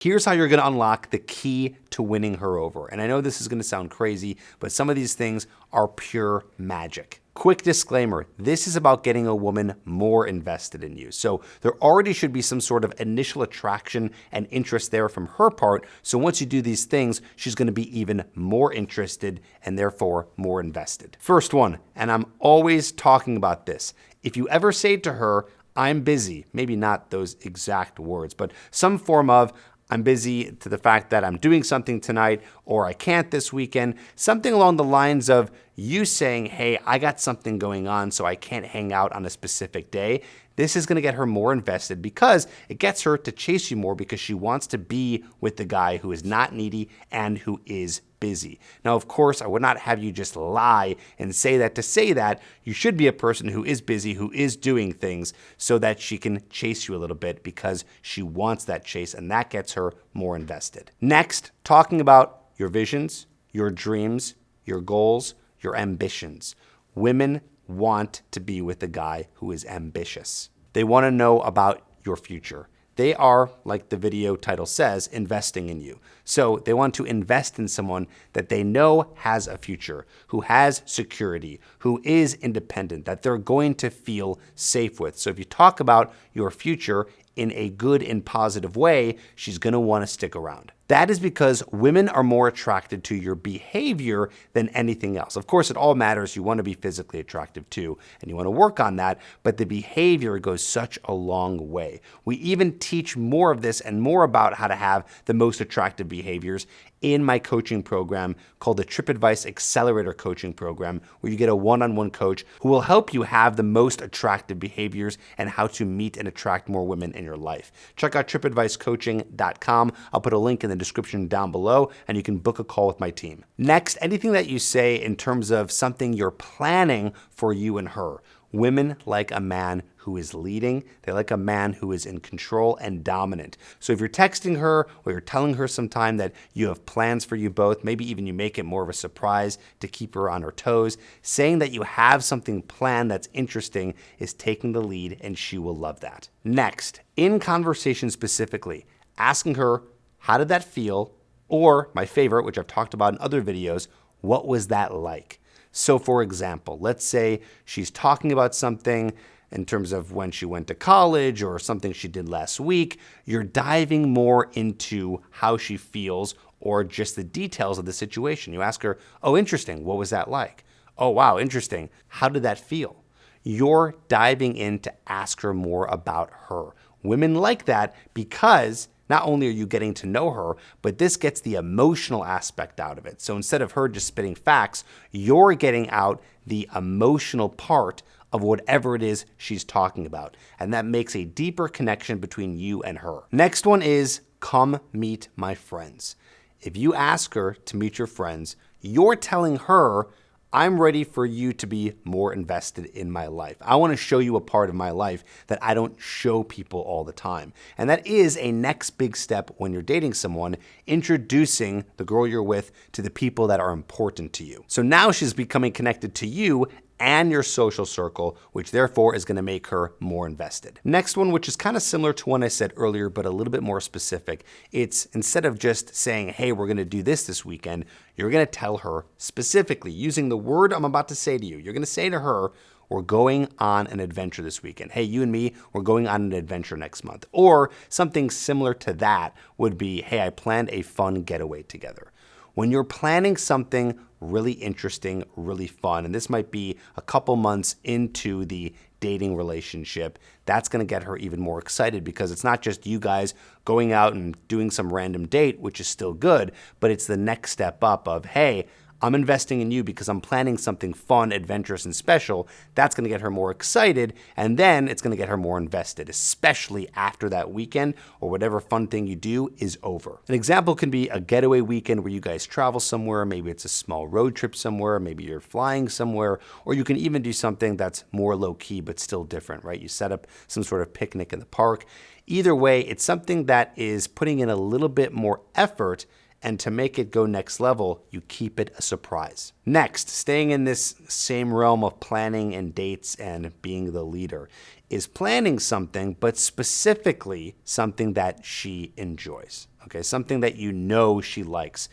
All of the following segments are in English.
Here's how you're going to unlock the key to winning her over. And I know this is going to sound crazy, but some of these things are pure magic. Quick disclaimer, this is about getting a woman more invested in you. So there already should be some sort of initial attraction and interest there from her part. So once you do these things, she's going to be even more interested and therefore more invested. First one, and I'm always talking about this. If you ever say to her, I'm busy, maybe not those exact words, but some form of, I'm busy to the fact that I'm doing something tonight or I can't this weekend, something along the lines of you saying, hey, I got something going on so I can't hang out on a specific day. This is going to get her more invested because it gets her to chase you more because she wants to be with the guy who is not needy and who is busy. Now, of course, I would not have you just lie and say that to say that. You should be a person who is busy, who is doing things so that she can chase you a little bit because she wants that chase and that gets her more invested. Next, talking about your visions, your dreams, your goals, your ambitions. Women want to be with a guy who is ambitious. They want to know about your future. They are, like the video title says, investing in you. So they want to invest in someone that they know has a future, who has security, who is independent, that they're going to feel safe with. So if you talk about your future in a good and positive way, she's going to want to stick around. That is because women are more attracted to your behavior than anything else. Of course, it all matters. You want to be physically attractive too, and you want to work on that, but the behavior goes such a long way. We even teach more of this and more about how to have the most attractive behaviors in my coaching program called the TripAdvice Accelerator Coaching Program, where you get a one-on-one coach who will help you have the most attractive behaviors and how to meet and attract more women in your life. Check out tripadvicecoaching.com. I'll put a link in the description down below, and you can book a call with my team. Next, anything that you say in terms of something you're planning for you and her. Women like a man who is leading. They like a man who is in control and dominant. So if you're texting her or you're telling her sometime that you have plans for you both, maybe even you make it more of a surprise to keep her on her toes, saying that you have something planned that's interesting is taking the lead, and she will love that. Next, in conversation specifically, asking her, how did that feel? Or my favorite, which I've talked about in other videos, what was that like? So for example, let's say she's talking about something in terms of when she went to college or something she did last week. You're diving more into how she feels or just the details of the situation. You ask her, oh, interesting. What was that like? Oh, wow, interesting. How did that feel? You're diving in to ask her more about her. Women like that because not only are you getting to know her, but this gets the emotional aspect out of it. So instead of her just spitting facts, you're getting out the emotional part of whatever it is she's talking about. And that makes a deeper connection between you and her. Next one is come meet my friends. If you ask her to meet your friends, you're telling her, I'm ready for you to be more invested in my life. I want to show you a part of my life that I don't show people all the time. And that is a next big step when you're dating someone, introducing the girl you're with to the people that are important to you. So now she's becoming connected to you and your social circle, which therefore is going to make her more invested. Next one, which is kind of similar to one I said earlier, but a little bit more specific. It's instead of just saying, hey, we're going to do this weekend, you're going to tell her specifically using the word I'm about to say to you. You're going to say to her, we're going on an adventure this weekend. Hey, you and me, we're going on an adventure next month. Or something similar to that would be, hey, I planned a fun getaway together. When you're planning something really interesting, really fun, and this might be a couple months into the dating relationship, that's going to get her even more excited because it's not just you guys going out and doing some random date, which is still good, but it's the next step up of, hey, I'm investing in you because I'm planning something fun, adventurous, and special. That's going to get her more excited, and then it's going to get her more invested, especially after that weekend or whatever fun thing you do is over. An example can be a getaway weekend where you guys travel somewhere. Maybe it's a small road trip somewhere. Maybe you're flying somewhere, or you can even do something that's more low-key but still different, right? You set up some sort of picnic in the park. Either way, it's something that is putting in a little bit more effort. And to make it go next level, you keep it a surprise. Next, staying in this same realm of planning and dates and being the leader, is planning something, but specifically something that she enjoys. Okay, something that you know she likes.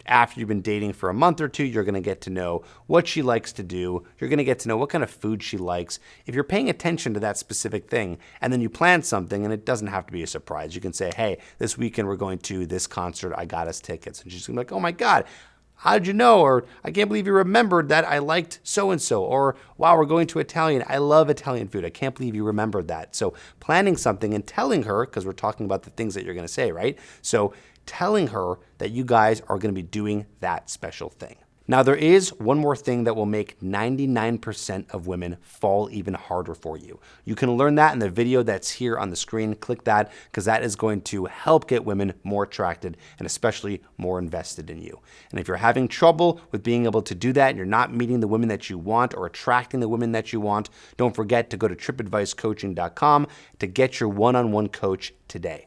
After you've been dating for a month or two, you're going to get to know what she likes to do. You're going to get to know what kind of food she likes. If you're paying attention to that specific thing and then you plan something, and it doesn't have to be a surprise, you can say, hey, this weekend we're going to this concert. I got us tickets. And she's going to be like, oh my God, how did you know? Or I can't believe you remembered that I liked so-and-so. Or wow, we're going to Italian. I love Italian food. I can't believe you remembered that. So planning something and telling her, because we're talking about the things that you're going to say, right? So telling her that you guys are going to be doing that special thing. Now, there is one more thing that will make 99% of women fall even harder for you. You can learn that in the video that's here on the screen. Click that because that is going to help get women more attracted and especially more invested in you. And if you're having trouble with being able to do that and you're not meeting the women that you want or attracting the women that you want, don't forget to go to tripadvicecoaching.com to get your one-on-one coach today.